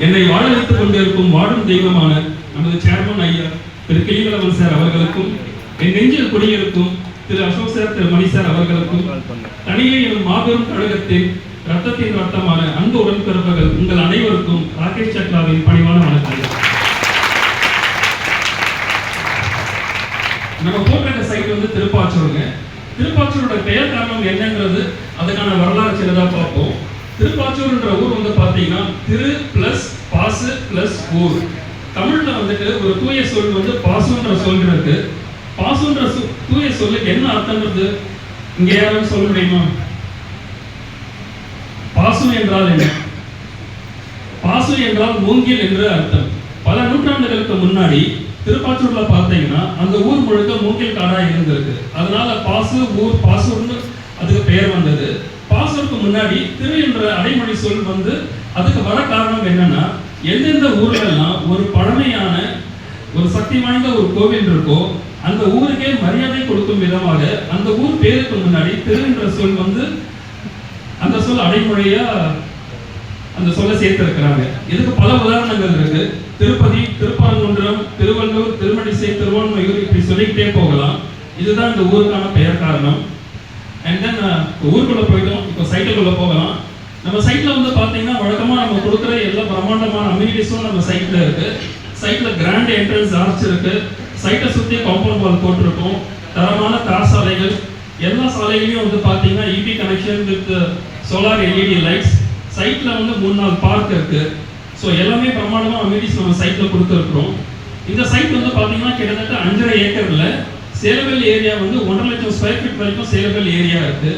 என்னை வாழ வைத்துக் கொண்டிருக்கும் வாழும் தெய்வமான நமது சேர்மன் ஐயா திரு கிளிவளவன் சார் அவர்களுக்கும், என் நெஞ்சில் குடியிருக்கும் திரு அசோக் சார், திரு மணி சார் அவர்களுக்கும், தனியே எனும் மாபெரும் கழகத்தின் ரத்தத்தின் ரத்தமான அன்பு உடன்பிறப்புகள் உங்கள் அனைவருக்கும் ராகேஷ் சக்லாவின் பணிவான வணக்கங்கள். நம்ம போட்டிருக்க சைட் வந்து திருப்பாச்சூருங்க. திருப்பாச்சூரோட பெயர் காரணம் என்னன்றது அதுக்கான வரலாறு சின்னதா பார்ப்போம். திருப்பாச்சூர்ன்ற ஊர் வந்து பாத்தீங்கன்னா திரு பிளஸ் பாசு பிளஸ் ஊர். தமிழ்ல வந்துட்டு ஒரு தூய சொல் வந்து பாசுன்ற சொல் இருக்கு. பாசுன்ற தூய சொல்லுக்கு என்ன அர்த்தம்ன்றது இங்க யாரும் சொல்ல முடியுமா? பாசு என்றால் என்ன? பாசு என்றால் மூங்கில் என்று அர்த்தம். பல நூற்றாண்டுகளுக்கு முன்னாடி திருப்பாச்சூர்ல பார்த்தீங்கன்னா அந்த ஊர் முழுக்க மூங்கில் காடா இருந்திருக்கு. அதனால பாசு ஊர் பாசூர்னு அதுக்கு பெயர் வந்தது. பாசூருக்கு முன்னாடி திரு என்ற அடைமொழி சொல் வந்து அதுக்கு வர காரணம் என்னன்னா, எந்தெந்த ஊர்ல எல்லாம் ஒரு பழமையான ஒரு சக்தி வாய்ந்த ஒரு கோவில் இருக்கோ அந்த ஊருக்கே மரியாதை கொடுக்கும் விதமாக அந்த ஊர் பேருக்கு முன்னாடி திரு என்ற சொல் வந்து அந்த சொல் அடைமொழியா அந்த சொல்ல சேர்த்து இருக்கிறாங்க. இதுக்கு பல உதாரணங்கள் இருக்கு. திருப்பதி, திருப்பரங்குன்றம், திருவள்ளூர், திருமணிசை, திருவான்மையூர், இப்படி சொல்லிக்கிட்டே போகலாம். இதுதான் இந்த ஊருக்கான பெயர் காரணம். அண்ட் தென் ஊருக்குள்ள போயிட்டோம். இப்போ சைட்டுக்குள்ள போகலாம். நம்ம சைட்ல வந்து பாத்தீங்கன்னா வழக்கமா நம்ம கொடுக்குற எல்லா பிரம்மாண்டமான அம்யூனிட்டிஸும் நம்ம சைட்ல இருக்கு. சைட்ல கிராண்ட் என்ட்ரன்ஸ் ஆர்ச் இருக்கு. சைட்டை சுத்தி காம்பவுண்ட் வால் போட்டிருக்கோம். தரமான தார் சாலைகள், எல்லா சாலைகளையும் வந்து பாத்தீங்கன்னா EB connection with solar LED lights. சைட்ல வந்து 3-4 பார்க் இருக்கு. ஸோ எல்லாமே பிரமாண்டமா அம்யூனிட்டிஸ் நம்ம சைட்ல கொடுத்துருக்குறோம். இந்த சைட் வந்து பாத்தீங்கன்னா கிட்டத்தட்ட 5.5 ஏக்கர்ல சேலபிள் ஏரியா வந்து 1.5 லட்சம் ஸ்கொயர் ஃபீட் வரைக்கும் சேலபிள் ஏரியா இருக்கு.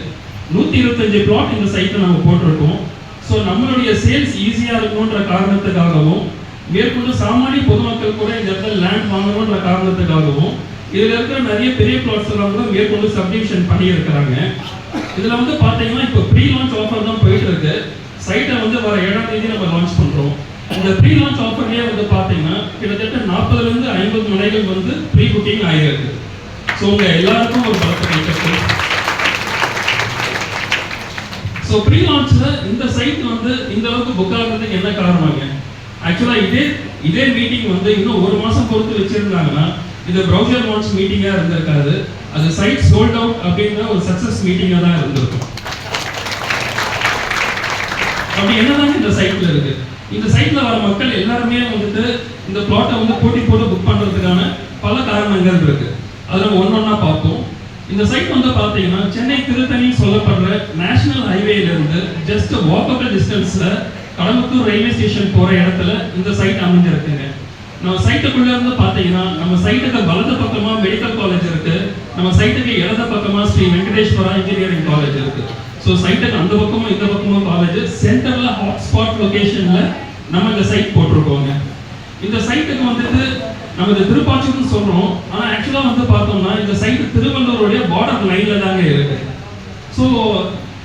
125 பிளாட் இந்த சைட்டை நம்ம போட்டிருக்கோம். ஸோ நம்மளுடைய சேல்ஸ் ஈஸியா இருக்கணுன்ற காரணத்துக்காகவும், மேற்கொண்டு சாமானிய பொதுமக்கள் கூட இந்த இடத்துல லேண்ட் வாங்கணுன்ற காரணத்துக்காகவும் இதுல இருக்கிற நிறைய பெரிய பிளாட்ஸ் எல்லாம் கூட மேற்கொண்டு சப்டிவிஷன் பண்ணி இருக்கிறாங்க. இதுல வந்து பாத்தீங்கன்னா இப்போ ப்ரீ லான்ச் ஆஃபர் தான் போயிட்டு இருக்கு. சைட்டை வந்து வர 7ஆம் தேதி நம்ம லான்ச் பண்றோம். இந்த ப்ரீ லான்ச் ஆஃபர்லயே வந்து பாத்தீங்கன்னா கிட்டத்தட்ட 40ல இருந்து 50 மனைகள் வந்து ப்ரீ புக்கிங் ஆயிருக்கு. ஸோ உங்க எல்லாருக்கும் ஒரு பலத்தை கிடைக்கிறது. ஸோ ப்ரீ லான்ச்ல இந்த சைட் வந்து இந்த அளவுக்கு புக் ஆகிறதுக்கு என்ன காரணமாங்க? ஆக்சுவலா இதே மீட்டிங் வந்து இன்னும் 1 மாசம் பொறுத்து வச்சிருந்தாங்கன்னா இது ப்ரௌசர் லான்ச் மீட்டிங்கா இருந்திருக்காது. அது சைட் சோல்ட் அவுட் அப்படிங்கிற ஒரு சக்சஸ் மீட்டிங்கா தான் இருந்திருக்கும். அப்படி என்னதான் இந்த சைட்ல இருக்கு? இந்த சைட்ல வர மக்கள் எல்லாருமே வந்துட்டு இந்த பிளாட்டை வந்து போட்டி போட்டு புக் பண்றதுக்கான பல காரணங்கள் இருக்கு. அதை நம்ம ஒன்னொன்னா பார்ப்போம். இந்த சைட் வந்து பாத்தீங்கன்னா சென்னை திருத்தணி சொல்லப்படுற நேஷனல் ஹைவேல இருந்து ஜஸ்ட் வாக்கபிள் டிஸ்டன்ஸ்ல கடம்பத்தூர் ரயில்வே ஸ்டேஷன் போற இடத்துல இந்த சைட் அமைஞ்சிருக்குங்க. நம்ம சைட்டுக்குள்ள இருந்து பாத்தீங்கன்னா நம்ம சைட்டுக்கு வலது பக்கமா மெடிக்கல் காலேஜ் இருக்கு. நம்ம சைட்டுக்கு இடது பக்கமா ஸ்ரீ வெங்கடேஸ்வரா இன்ஜினியரிங் காலேஜ் இருக்கு. ஸோ சைட்டுக்கு அந்த பக்கமும் இந்த பக்கமும் காலேஜ், சென்டர்ல ஹாட்ஸ்பாட் லொகேஷன்ல நம்ம இந்த சைட் போட்டிருக்கோங்க. இந்த சைட்டுக்கு வந்துட்டு நம்ம இந்த திருப்பாச்சூர்னு சொல்றோம். ஆனா ஆக்சுவலா வந்து பார்த்தோம்னா இந்த சைட் திருவள்ளூருடைய பார்டர் லைன்ல தாங்க இருக்கு. ஸோ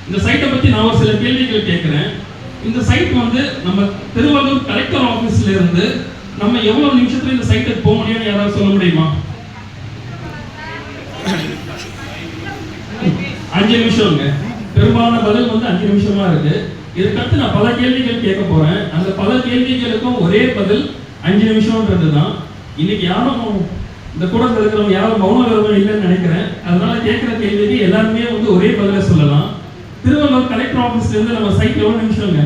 இந்த சைட்டை பத்தி நான் ஒரு சில கேள்விகள் கேட்கிறேன். இந்த சைட் வந்து நம்ம திருவள்ளூர் கலெக்டர் ஆபீஸ்ல இருந்து நம்ம எவ்வளவு நிமிஷத்துல இந்த சைட்டுக்கு போக முடியும்னு யாராவது சொல்ல முடியுமா? 5 நிமிஷம்ங்க. பெரும்பாலான பதில் வந்து 5 நிமிஷமா இருக்கு. இதுக்கடுத்து நான் பல கேள்விகள் கேட்க போறேன். அந்த பல கேள்விகளுக்கும் ஒரே பதில் 5 நிமிஷம்ன்றது தான். இன்னைக்கு யாரும் இந்த கூட இருக்கிறவங்க யாரும் மௌன விரதம் இல்லைன்னு நினைக்கிறேன். அதனால கேட்கிற கேள்விக்கு எல்லாருமே வந்து ஒரே பதில சொல்லலாம். திருவள்ளூர் கலெக்டர் ஆபீஸ்ல இருந்து நம்ம சைட் எவ்வளவு நிமிஷம்ங்க?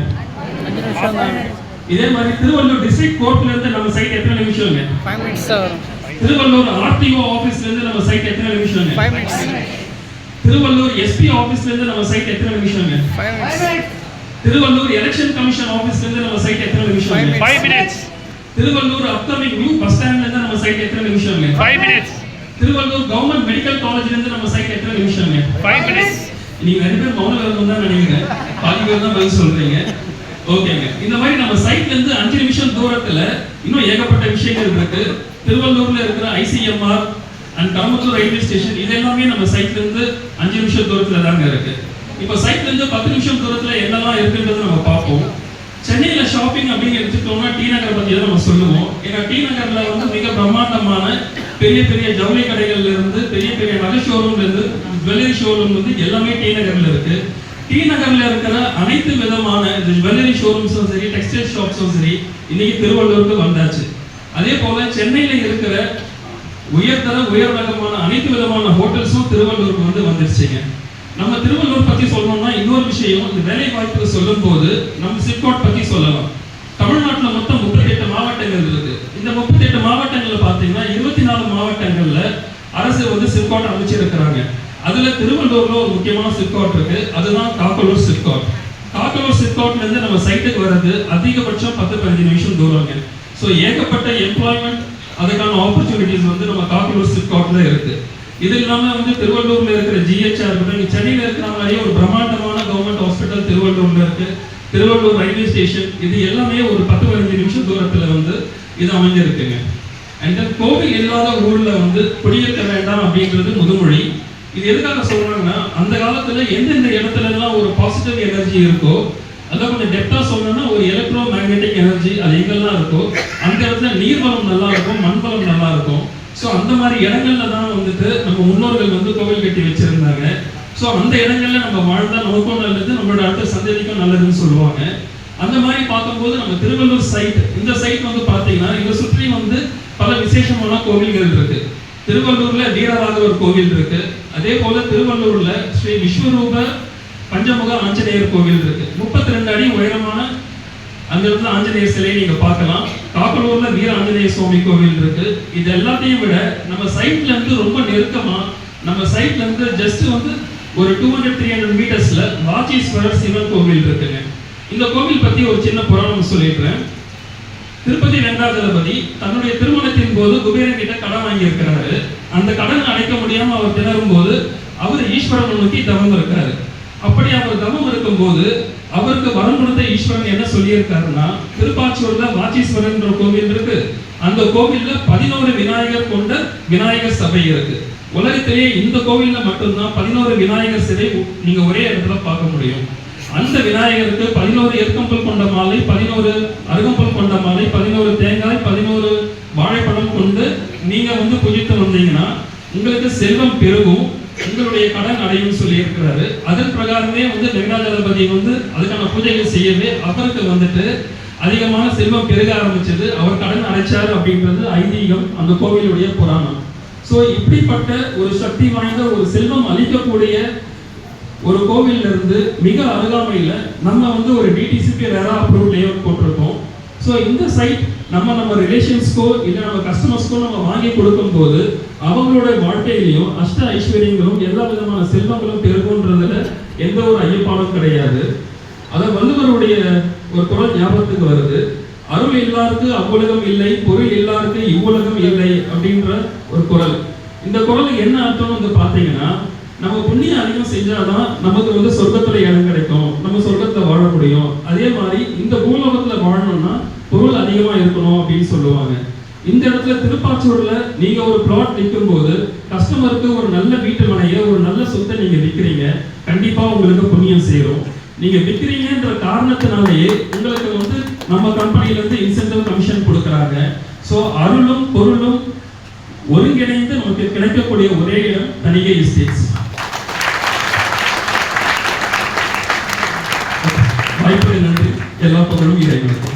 5 நிமிஷம். இதே மாதிரி திருவள்ளூர் டிஸ்ட்ரிக்ட் கோர்ட்ல இருந்து நம்ம சைட் எத்தனை நிமிஷம்ங்க? 5 மினிட்ஸ் சார். திருவள்ளூர் ஆர்டிஓ ஆபீஸ்ல இருந்து நம்ம சைட் எத்தனை நிமிஷம்ங்க? 5 மினிட்ஸ். திருவள்ளூர் எஸ்பி ஆபீஸ்ல இருந்து நம்ம சைட் எத்தனை நிமிஷம்ங்க? 5 மினிட்ஸ். திருவள்ளூர் எலெக்ஷன் கமிஷன் ஆபீஸ்ல இருந்து நம்ம சைட் எத்தனை நிமிஷம்ங்க? 5 minutes. Thiruvallur upcoming new bus ஸ்டாண்ட்ல இருந்து நம்ம சைட் எத்தனை நிமிஷம்ங்க? 5 மினிட்ஸ். திருவள்ளூர் கவர்மெண்ட் மெடிக்கல் காலேஜ்ல இருந்து நம்ம சைட் எத்தனை நிமிஷம்ங்க? 5 மினிட்ஸ். நீங்க ரெண்டு பேரும் மௌன விரதம் தான் நினைக்கிறேன். பாதி பேர் தான் பதில் சொல்றீங்க. ஓகேங்க. இந்த மாதிரி நம்ம சைட்ல இருந்து 5 நிமிஷம் தூரத்துல இன்னும் ஏகப்பட்ட விஷயங்கள் இருக்கு. திருவள்ளூர்ல இருக்கிற ICMR and Kadambathur railway station இது எல்லாமே நம்ம சைட்ல இருந்து 5 நிமிஷம் தூரத்துல தாங்க இருக்கு. இப்போ சைட்ல இருந்து 10 நிமிஷம் தூரத்துல என்னெல்லாம் இருக்குன்றது நம்ம பார்ப்போம். சென்னையில ஷாப்பிங் அப்படின்னு எடுத்துட்டோம்னா டி நகர் பத்தி தான் நம்ம சொல்லுவோம். ஏன்னா டி நகர்ல வந்து மிக பிரம்மாண்டமான பெரிய பெரிய ஜவுளி கடைகள்ல இருந்து பெரிய பெரிய நகை ஷோரூம்ல இருந்து ஜுவல்லரி ஷோரூம் வந்து எல்லாமே டி நகர்ல இருக்கு. டி நகர்ல இருக்கிற அனைத்து விதமான ஜுவல்லரி ஷோரூம்ஸும் சரி, டெக்ஸ்டைல் ஷாப்ஸும் சரி, இன்னைக்கு திருவள்ளூருக்கு வந்தாச்சு. அதே போல சென்னையில இருக்கிற உயர் ரகமான அனைத்து விதமான ஹோட்டல்ஸும் திருவள்ளூருக்கு வந்துருச்சுங்க. நம்ம திருவள்ளூர் பத்தி சொல்லணும்னா இன்னொரு விஷயம், இந்த வேலை வாய்ப்புக்கு சொல்லும் போது நம்ம சிப்காட் பத்தி சொல்லலாம். தமிழ்நாட்டுல மொத்தம் 38 மாவட்டங்கள் இருக்கு. இந்த 38 மாவட்டங்கள்ல பாத்தீங்கன்னா 24 மாவட்டங்கள்ல அரசு சிப்காட் அமைச்சிருக்கிறாங்க. அதுல திருவள்ளூர்ல ஒரு முக்கியமான சிப்காட் இருக்கு, அதுதான் காக்கலூர் சிப்காட். காக்கலூர் சிப்காட்ல இருந்து நம்ம சைட்டுக்கு வர்றது அதிகபட்சம் 10-15 நிமிஷம் தூரங்க. ஸோ ஏகப்பட்ட எம்ப்ளாய்மெண்ட், அதுக்கான ஆப்பர்ச்சுனிட்டிஸ் நம்ம காக்கலூர் சிப்காட்ல இருக்கு. இது இல்லாம திருவள்ளூர்ல இருக்கிற ஜிஹெச்ஆர் இருக்கட்டும், சென்னையில இருக்கிற மாதிரியே ஒரு பிரம்மாண்டமான கவர்மெண்ட் ஹாஸ்பிட்டல் திருவள்ளூர்ல இருக்கு. திருவள்ளூர் ரயில்வே ஸ்டேஷன், இது எல்லாமே ஒரு 10-15 நிமிஷம் தூரத்துல இது அமைஞ்சிருக்குங்க. அண்ட் தென் கோவில் இல்லாத ஊர்ல குடியிருக்க வேண்டாம் அப்படின்றது முதுமொழி. இது எதுக்காக சொல்றாங்கன்னா, அந்த காலத்துல எந்தெந்த இடத்துல எல்லாம் ஒரு பாசிட்டிவ் எனர்ஜி இருக்கோ, அதான் கொஞ்சம் டெப்தா சொல்லணும்னா ஒரு எலக்ட்ரோ மேக்னெட்டிக் எனர்ஜி அது எங்கெல்லாம் இருக்கோ அந்த இடத்துல நீர்வளம் நல்லா இருக்கும், மண்வளம் நல்லா இருக்கும். ஸோ அந்த மாதிரி இடங்கள்ல தான் நம்ம முன்னோர்கள் கோவில் கட்டி வச்சிருந்தாங்க. ஸோ அந்த இடங்கள்ல நம்ம வாழ்ந்தா நமக்கும் நல்லது, நம்மளோட அடுத்த சந்ததிக்கும் நல்லதுன்னு சொல்லுவாங்க. அந்த மாதிரி பார்க்கும்போது நம்ம திருவள்ளூர் சைட், இந்த சைட் பார்த்தீங்கன்னா இதை சுற்றி பல விசேஷமான கோவில்கள் இருக்கு. திருவள்ளூர்ல வீரராகவர் கோவில் இருக்கு. அதே போல திருவள்ளூர்ல ஸ்ரீ விஸ்வரூப பஞ்சமுக ஆஞ்சநேயர் கோவில் இருக்கு. 32 அடி உயரமான அந்த இடத்துல ஆஞ்சநேயர் சிலையை நீங்க பார்க்கலாம். காக்கலூர்ல வீர ஆஞ்சநேய சுவாமி கோவில் இருக்கு. இது எல்லாத்தையும் விட நம்ம சைட்ல இருந்து ரொம்ப நெருக்கமா, நம்ம சைட்ல இருந்து ஜஸ்ட் ஒரு 200-300 மீட்டர்ஸ்ல வாச்சீஸ்வரர் சிவன் கோவில் இருக்குங்க. இந்த கோவில் பத்தி ஒரு சின்ன புராணம் சொல்லிடுறேன். திருப்பதி வெங்கடாஜலபதி தன்னுடைய திருமணத்தின் போது குபேரன் கிட்ட கடன் வாங்கி இருக்கிறாரு. அந்த கடன் அடைக்க முடியாம அவர் திணறும் போது அவர் ஈஸ்வரனை நோக்கி தவம் இருக்காரு. அப்படி அவர் தவம் இருக்கும் போது அவருக்கு வரம் கொடுத்த ஈஸ்வரன் என்ன சொல்லியிருக்காருன்னா, திருப்பாச்சூர்ல வாச்சீஸ்வரன் கோவில் இருக்கு. அந்த கோவில்ல 11 விநாயகர் கொண்ட விநாயகர் சபை இருக்கு. உலகத்திலேயே இந்த கோவில்ல மட்டும்தான் 11 விநாயகர் சிலை நீங்க ஒரே இடத்துல பார்க்க முடியும். அந்த விநாயகருக்கு 11 எருக்கம்புல் கொண்ட மாலை, 11 அருகம்புல் கொண்ட மாலை, 11 தேங்காய், 11 வாழைப்பழம் கொண்டு நீங்க பூஜித்து வந்தீங்கன்னா உங்களுக்கு செல்வம் பெருகும், உங்களுடைய கடன் அடையும் சொல்லி இருக்கிறாரு. அதன் பிரகாரமே வெங்கடாஜலபதி அதுக்கான பூஜைகள் செய்யவே அவருக்கு அதிகமான செல்வம் பெருக ஆரம்பிச்சது. அவர் கடன் அடைச்சாரு அப்படின்றது ஐதீகம், அந்த கோவிலுடைய புராணம். ஸோ இப்படிப்பட்ட ஒரு சக்தி வாய்ந்த ஒரு செல்வம் அளிக்கக்கூடிய ஒரு கோவில்ல இருந்து மிக அருகாமையில நம்ம ஒரு டிடிசிபி ரெரா அப்ரூவ் லேஅவுட் போட்டிருக்கோம். ஸோ இந்த சைட் நம்ம ரிலேஷன்ஸ்க்கோ இல்லை நம்ம கஸ்டமர்ஸ்க்கோ நம்ம வாங்கி கொடுக்கும் போது அவங்களோட வாழ்க்கையிலையும் அஷ்ட ஐஸ்வர்யங்களும் எல்லா விதமான செல்வங்களும் பெருகுன்றதுல எந்த ஒரு ஐயப்பாடும் கிடையாது. அதை வள்ளுவருடைய ஒரு குறள் ஞாபகத்துக்கு வருது. அருள் இல்லாருக்கு அவ்வுலகம் இல்லை, பொருள் இல்லாருக்கு இவ்வுலகம் இல்லை அப்படின்ற ஒரு குறள். இந்த குறளுக்கு என்ன அர்த்தம்னு பார்த்தீங்கன்னா, நம்ம புண்ணியம் அதிகம் செஞ்சாதான் நமக்கு சொர்க்கத்துல இடம் கிடைக்கும், நம்ம சொர்க்கத்துல வாழ முடியும். அதே மாதிரி இந்த பூலோகத்துல வாழணும்னா பொருள் அதிகமா இருக்கணும் அப்படின்னு சொல்லுவாங்க. இந்த இடத்துல திருப்பாச்சூர்ல நீங்க ஒரு பிளாட் விற்கும் போது கஸ்டமருக்கு ஒரு நல்ல வீட்டு மனையை, ஒரு நல்ல சொத்தை நீங்க விற்கிறீங்க, கண்டிப்பா உங்களுக்கு புண்ணியம் சேரும். நீங்க விற்கிறீங்கன்ற காரணத்தினாலேயே உங்களுக்கு நம்ம கம்பெனில இருந்து இன்சென்டிவ் கமிஷன் கொடுக்குறாங்க. ஸோ அருளும் பொருளும் ஒருங்கிணைந்து நமக்கு கிடைக்கக்கூடிய ஒரே இடம் தணிகை எஸ்டேட்ஸ். வாய்ப்புக்கு நன்றி. எல்லா புகழும் இறைவனுக்கு.